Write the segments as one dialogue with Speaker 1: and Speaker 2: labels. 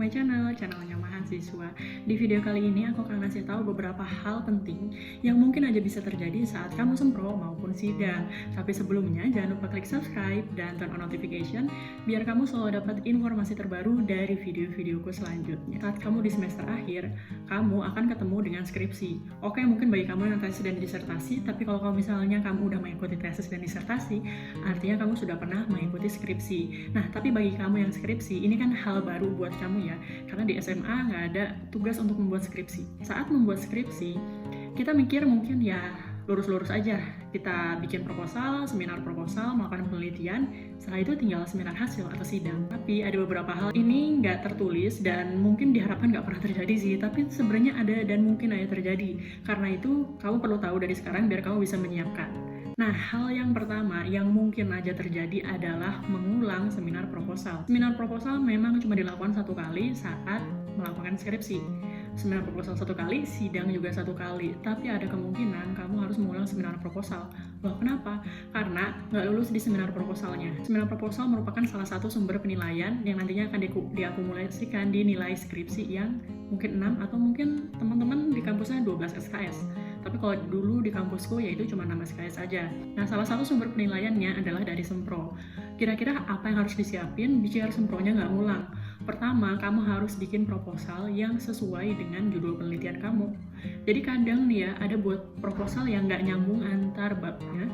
Speaker 1: my channelnya mahasiswa. Di video kali ini aku akan ngasih tahu beberapa hal penting yang mungkin aja bisa terjadi saat kamu sempro maupun sidang. Tapi sebelumnya jangan lupa klik subscribe dan turn on notification biar kamu selalu dapat informasi terbaru dari video-videoku selanjutnya. Saat kamu di semester akhir, kamu akan ketemu dengan skripsi. Oke, mungkin bagi kamu yang tesis dan disertasi, tapi kalau misalnya kamu udah mengikuti tesis dan disertasi, artinya kamu sudah pernah mengikuti skripsi. Nah, tapi bagi kamu yang skripsi, ini kan hal baru buat kamu ya, karena di SMA nggak ada tugas untuk membuat skripsi. Saat membuat skripsi, kita mikir mungkin ya lurus-lurus aja. Kita bikin proposal, seminar proposal, melakukan penelitian, setelah itu tinggal seminar hasil atau sidang. Tapi ada beberapa hal ini nggak tertulis dan mungkin diharapkan nggak pernah terjadi sih, tapi sebenarnya ada dan mungkin aja terjadi. Karena itu, kamu perlu tahu dari sekarang biar kamu bisa menyiapkan. Nah, hal yang pertama yang mungkin aja terjadi adalah mengulang seminar proposal. Seminar proposal memang cuma dilakukan satu kali saat melakukan skripsi. Seminar proposal satu kali, sidang juga satu kali. Tapi ada kemungkinan kamu harus mengulang seminar proposal. Loh, kenapa? Karena nggak lulus di seminar proposalnya. Seminar proposal merupakan salah satu sumber penilaian yang nantinya akan diakumulasikan di nilai skripsi yang mungkin 6 atau mungkin teman-teman di kampusnya 12 SKS. Tapi kalau dulu di kampusku yaitu cuma 6 SKS saja. Nah, salah satu sumber penilaiannya adalah dari sempro. Kira-kira apa yang harus disiapin biar sempronya nggak ngulang? Pertama, kamu harus bikin proposal yang sesuai dengan judul penelitian kamu. Jadi kadang nih ya, ada buat proposal yang nggak nyambung antar babnya,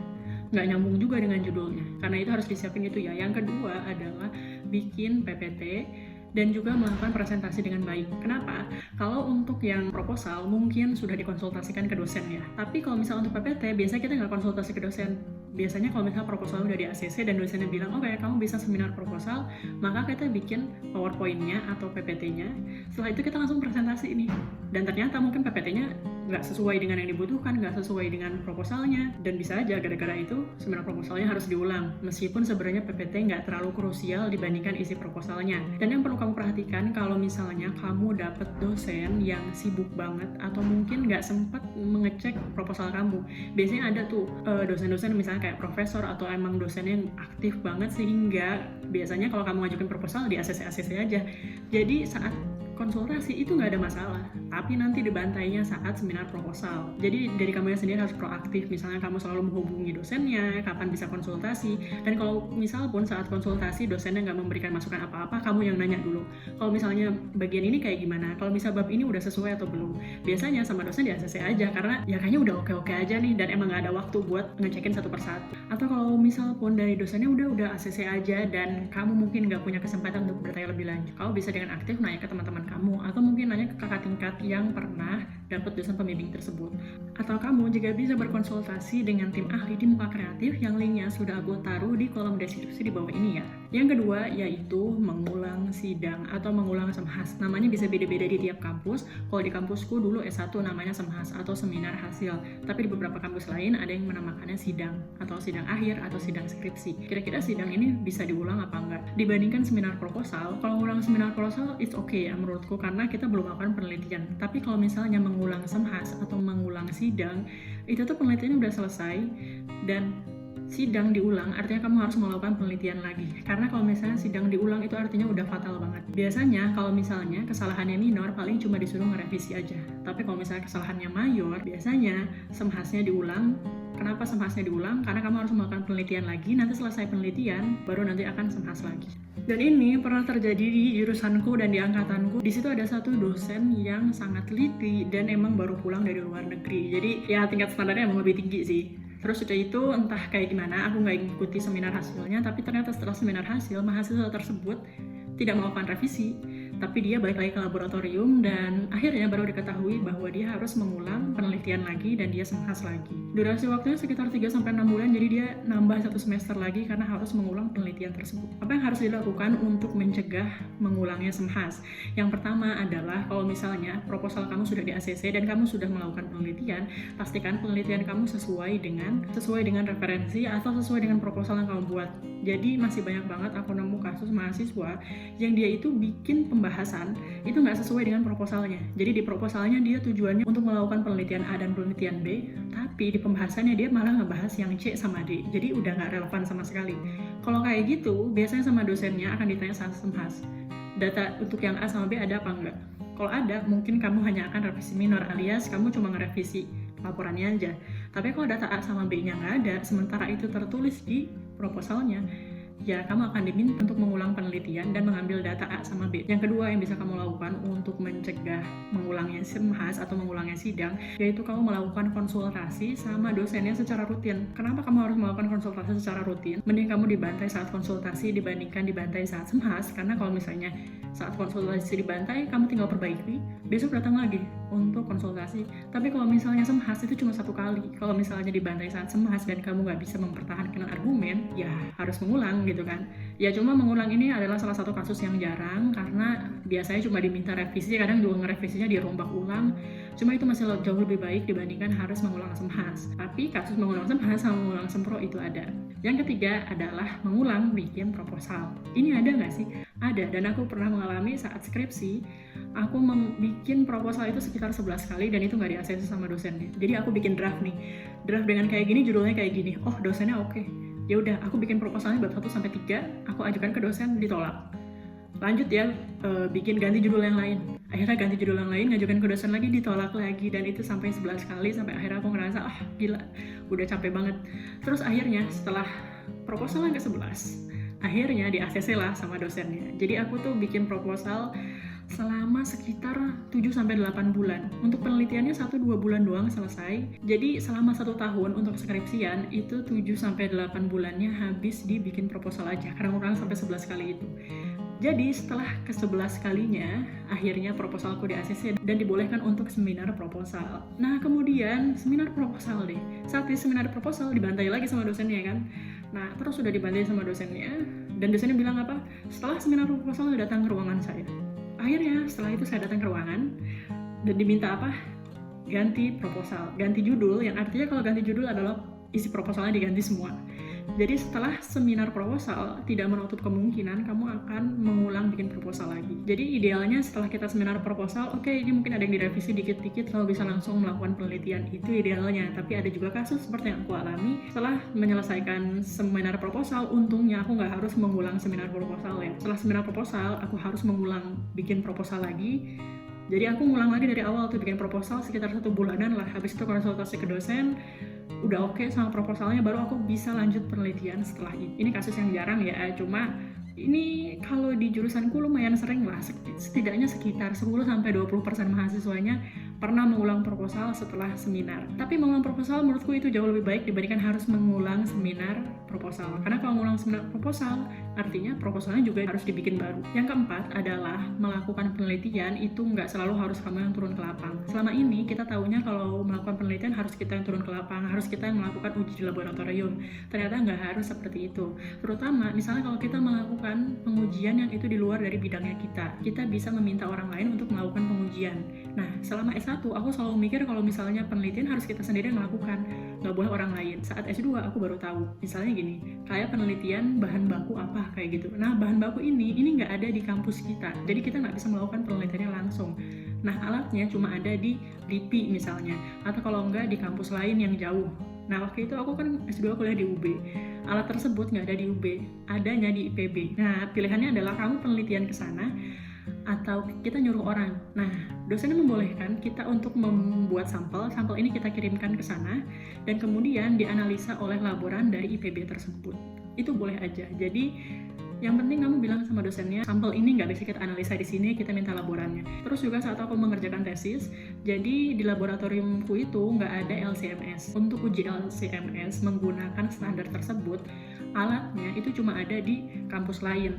Speaker 1: nggak nyambung juga dengan judulnya. Karena itu harus disiapin itu ya. Yang kedua adalah bikin PPT dan juga melakukan presentasi dengan baik. Kenapa? Kalau untuk yang proposal mungkin sudah dikonsultasikan ke dosen ya. Tapi kalau misalnya untuk PPT, biasanya kita nggak konsultasi ke dosen. Biasanya kalau misalnya proposal udah di ACC dan dosennya bilang, oke, kamu bisa seminar proposal, maka kita bikin PowerPoint-nya atau PPT-nya. Setelah itu kita langsung presentasi ini. Dan ternyata mungkin PPT-nya nggak sesuai dengan yang dibutuhkan, nggak sesuai dengan proposalnya, dan bisa aja gara-gara itu seminar proposalnya harus diulang, meskipun sebenarnya PPT nggak terlalu krusial dibandingkan isi proposalnya. Dan yang perlu kamu perhatikan kalau misalnya kamu dapet dosen yang sibuk banget atau mungkin nggak sempat mengecek proposal kamu. Biasanya ada tuh dosen-dosen misalnya kayak profesor atau emang dosennya yang aktif banget sehingga biasanya kalau kamu ngajukin proposal di ACC aja. Jadi saat konsultasi itu nggak ada masalah, tapi nanti dibantainya saat seminar proposal. Jadi dari kamu yang sendiri harus proaktif, misalnya kamu selalu menghubungi dosennya, kapan bisa konsultasi, dan kalau misal pun saat konsultasi dosennya nggak memberikan masukan apa-apa, kamu yang nanya dulu. Kalau misalnya bagian ini kayak gimana, kalau misal bab ini udah sesuai atau belum. Biasanya sama dosen di ACC aja, karena ya kayaknya udah oke-oke aja nih, dan emang nggak ada waktu buat ngecekin satu persatu. Atau kalau misal pun dari dosennya udah ACC aja, dan kamu mungkin nggak punya kesempatan untuk bertanya lebih lanjut, kamu bisa dengan aktif nanya ke teman-teman kamu, atau mungkin nanya ke kakak tingkat yang pernah dapat dosen pembimbing tersebut. Atau kamu juga bisa berkonsultasi dengan tim ahli di Muka Kreatif yang linknya sudah aku taruh di kolom deskripsi di bawah ini ya. Yang kedua yaitu mengulang sidang atau mengulang semhas. Namanya bisa beda-beda di tiap kampus. Kalau di kampusku dulu S1 namanya semhas atau seminar hasil. Tapi di beberapa kampus lain ada yang menamakannya sidang atau sidang akhir atau sidang skripsi. Kira-kira sidang ini bisa diulang apa enggak? Dibandingkan seminar proposal, kalau mengulang seminar proposal it's okay ya menurutku karena kita belum melakukan penelitian. Tapi kalau misalnya mengulang semhas atau mengulang sidang, itu tuh penelitiannya udah selesai dan sidang diulang artinya kamu harus melakukan penelitian lagi. Karena kalau misalnya sidang diulang itu artinya udah fatal banget. Biasanya kalau misalnya kesalahannya minor paling cuma disuruh ngerevisi aja. Tapi kalau misalnya kesalahannya mayor, biasanya semhasnya diulang. Kenapa semhasnya diulang? Karena kamu harus melakukan penelitian lagi. Nanti selesai penelitian baru nanti akan semhas lagi. Dan ini pernah terjadi di jurusanku dan di angkatanku. Di situ ada satu dosen yang sangat teliti dan emang baru pulang dari luar negeri. Jadi ya tingkat standarnya emang lebih tinggi sih. Terus sudah itu entah kayak gimana, aku nggak ikuti seminar hasilnya, tapi ternyata setelah seminar hasil, mahasiswa tersebut tidak melakukan revisi, tapi dia balik lagi ke laboratorium dan akhirnya baru diketahui bahwa dia harus mengulang penelitian lagi dan dia semhas lagi. Durasi waktunya sekitar 3-6 bulan, jadi dia nambah 1 semester lagi karena harus mengulang penelitian tersebut. Apa yang harus dilakukan untuk mencegah mengulangnya semhas? Yang pertama adalah kalau misalnya proposal kamu sudah di ACC dan kamu sudah melakukan penelitian, pastikan penelitian kamu sesuai dengan referensi atau sesuai dengan proposal yang kamu buat. Jadi masih banyak banget aku nemu kasus mahasiswa yang dia itu bikin pembahasan itu nggak sesuai dengan proposalnya. Jadi di proposalnya dia tujuannya untuk melakukan penelitian A dan penelitian B, tapi di pembahasannya dia malah ngebahas yang C sama D. Jadi udah nggak relevan sama sekali. Kalau kayak gitu, biasanya sama dosennya akan ditanya saat semhas. data untuk yang A sama B ada apa enggak. Kalau ada, mungkin kamu hanya akan revisi minor, alias kamu cuma ngerevisi laporannya aja. Tapi kalau data A sama B-nya nggak ada, sementara itu tertulis di proposalnya, ya kamu akan diminta untuk mengulang penelitian dan mengambil data A sama B. Yang kedua yang bisa kamu lakukan untuk mencegah mengulangnya SIMHAS atau mengulangnya sidang, yaitu kamu melakukan konsultasi sama dosennya secara rutin. Kenapa kamu harus melakukan konsultasi secara rutin? Mending kamu dibantai saat konsultasi dibandingkan dibantai saat SIMHAS, karena kalau misalnya saat konsultasi dibantai, kamu tinggal perbaiki, besok datang lagi untuk konsultasi. Tapi kalau misalnya SIMHAS itu cuma 1 kali. Kalau misalnya dibantai saat SIMHAS dan kamu nggak bisa mempertahankan argumen, ya harus mengulang gitu kan. Ya cuma mengulang ini adalah salah satu kasus yang jarang, karena biasanya cuma diminta revisi, kadang juga ngerevisinya dirombak ulang. Cuma itu masih jauh lebih baik dibandingkan harus mengulang SIMHAS. Tapi kasus mengulang SIMHAS sama mengulang SEMPRO itu ada. Yang ketiga adalah mengulang bikin proposal. Ini ada nggak sih? Ada, dan aku pernah mengalami saat skripsi. Aku bikin proposal itu sekitar 11 kali dan itu nggak di-ACC sama dosennya. Jadi aku bikin draft nih, draft dengan kayak gini, judulnya kayak gini. Oh, dosennya oke. Ya udah, aku bikin proposalnya bab 1-3, aku ajukan ke dosen, ditolak. Lanjut ya, bikin ganti judul yang lain. Akhirnya ganti judul yang lain, ngajukan ke dosen lagi, ditolak lagi, dan itu sampai 11 kali, sampai akhirnya aku ngerasa, gila, udah capek banget. Terus akhirnya setelah proposal yang ke-11, akhirnya di-ACC lah sama dosennya. Jadi aku tuh bikin proposal selama sekitar 7-8 bulan. Untuk penelitiannya 1-2 bulan doang selesai. Jadi selama 1 tahun untuk skripsian itu 7-8 bulannya habis dibikin proposal aja, kurang-kurang sampai 11 kali itu. Jadi setelah ke-11 kalinya, akhirnya proposalku di-ACC dan dibolehkan untuk seminar proposal. Nah kemudian seminar proposal deh. Saat di seminar proposal dibantai lagi sama dosennya kan. Nah terus sudah dibantai sama dosennya, dan dosennya bilang apa? Setelah seminar proposal datang ke ruangan saya. Akhirnya setelah itu saya datang ke ruangan dan diminta apa? Ganti proposal, ganti judul, yang artinya kalau ganti judul adalah isi proposalnya diganti semua. Jadi setelah seminar proposal, tidak menutup kemungkinan kamu akan mengulang bikin proposal lagi. Jadi idealnya setelah kita seminar proposal, oke, ini mungkin ada yang direvisi dikit-dikit, kalau bisa langsung melakukan penelitian, itu idealnya. Tapi ada juga kasus seperti yang aku alami, setelah menyelesaikan seminar proposal, untungnya aku nggak harus mengulang seminar proposal ya. Setelah seminar proposal, aku harus mengulang bikin proposal lagi. Jadi aku ngulang lagi dari awal tuh bikin proposal sekitar 1 bulanan lah. Habis itu konsultasi ke dosen, udah oke sama proposalnya, baru aku bisa lanjut penelitian setelah itu. Ini kasus yang jarang ya, cuma ini kalau di jurusanku lumayan sering lah, setidaknya sekitar 10-20% mahasiswanya pernah mengulang proposal setelah seminar. Tapi mengulang proposal menurutku itu jauh lebih baik dibandingkan harus mengulang seminar proposal. Karena kalau mengulang seminar proposal, artinya proposalnya juga harus dibikin baru. Yang keempat adalah melakukan penelitian itu nggak selalu harus kamu yang turun ke lapang. Selama ini kita tahunya kalau melakukan penelitian harus kita yang turun ke lapang, harus kita yang melakukan uji di laboratorium. Ternyata nggak harus seperti itu. Terutama misalnya kalau kita melakukan pengujian yang itu di luar dari bidangnya kita bisa meminta orang lain untuk melakukan pengujian. Nah, selama S1 aku selalu mikir kalau misalnya penelitian harus kita sendiri yang melakukan, nggak boleh orang lain. Saat S2 aku baru tahu, misalnya gini, kayak penelitian bahan baku apa kayak gitu. Nah, bahan baku ini nggak ada di kampus kita, jadi kita nggak bisa melakukan penelitiannya langsung. Nah, alatnya cuma ada di LIPI misalnya, atau kalau nggak di kampus lain yang jauh. Nah, waktu itu aku kan S2 kuliah di UB. Alat tersebut nggak ada di UB, adanya di IPB. Nah, pilihannya adalah kamu penelitian ke sana atau kita nyuruh orang. Nah, dosennya membolehkan kita untuk membuat sampel ini kita kirimkan ke sana, dan kemudian dianalisa oleh laboran dari IPB tersebut. Itu boleh aja. Jadi, yang penting kamu bilang sama dosennya, sampel ini nggak bisa kita analisa di sini, kita minta laborannya. Terus juga saat aku mengerjakan tesis, jadi di laboratoriumku itu nggak ada LCMS. Untuk uji LCMS menggunakan standar tersebut, alatnya itu cuma ada di kampus lain.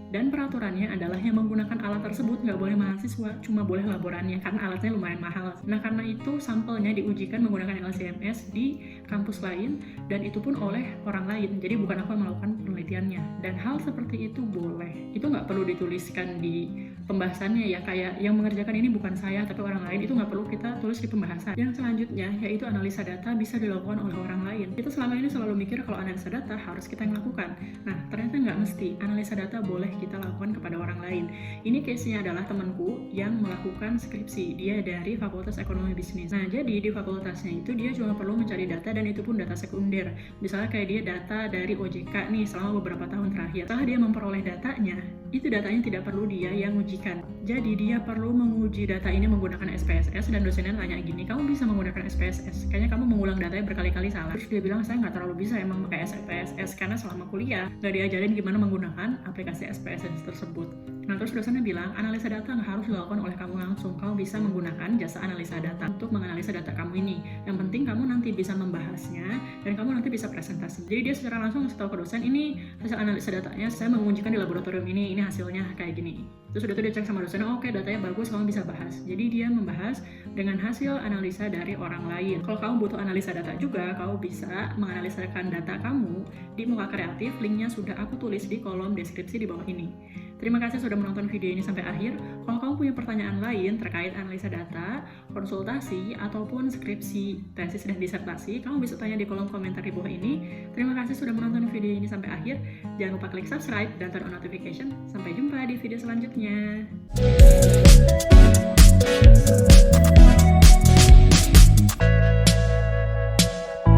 Speaker 1: Dan peraturannya adalah yang menggunakan alat tersebut nggak boleh mahasiswa, cuma boleh laborannya karena alatnya lumayan mahal. Nah, karena itu sampelnya diujikan menggunakan LCMS di kampus lain, dan itu pun oleh orang lain. Jadi bukan aku yang melakukan penelitiannya. Dan hal seperti itu boleh. Itu nggak perlu dituliskan di pembahasannya ya, kayak yang mengerjakan ini bukan saya tapi orang lain, itu nggak perlu kita tulis di pembahasan. Yang selanjutnya yaitu analisa data bisa dilakukan oleh orang lain. Kita selama ini selalu mikir kalau analisa data harus kita yang lakukan. Nah, ternyata nggak mesti. Analisa data boleh kita lakukan kepada orang lain. Ini case-nya adalah temanku yang melakukan skripsi. Dia dari Fakultas Ekonomi Bisnis. Nah, jadi di fakultasnya itu dia cuma perlu mencari data, dan itu pun data sekunder. Misalnya kayak dia data dari OJK nih selama beberapa tahun terakhir. Setelah dia memperoleh datanya, itu datanya tidak perlu dia yang ujikan. Jadi dia perlu menguji data ini menggunakan SPSS, dan dosennya tanya gini, kamu bisa menggunakan SPSS? Kayaknya kamu mengulang datanya berkali-kali salah. Terus dia bilang, saya nggak terlalu bisa emang pakai SPSS karena selama kuliah nggak diajarin gimana menggunakan aplikasi SPSS tersebut. Nah, terus dosennya bilang, analisa data nggak harus dilakukan oleh kamu langsung. Kamu bisa menggunakan jasa analisa data untuk menganalisa data kamu ini. Yang penting kamu nanti bisa membahasnya dan kamu nanti bisa presentasi. Jadi dia secara langsung ngasih tahu ke dosen, ini hasil analisa datanya, saya mengujikan di laboratorium ini hasilnya kayak gini. Terus udah tuh dia cek sama dosennya, oke, datanya bagus, kamu bisa bahas. Jadi dia membahas dengan hasil analisa dari orang lain. Kalau kamu butuh analisa data juga, kamu bisa menganalisakan data kamu di Muka Kreatif. Linknya sudah aku tulis di kolom deskripsi di bawah ini. Terima kasih sudah menonton video ini sampai akhir. Kalau kamu punya pertanyaan lain terkait analisa data, konsultasi, ataupun skripsi, tesis, dan disertasi, kamu bisa tanya di kolom komentar di bawah ini. Terima kasih sudah menonton video ini sampai akhir. Jangan lupa klik subscribe dan turn on notification. Sampai jumpa di video selanjutnya.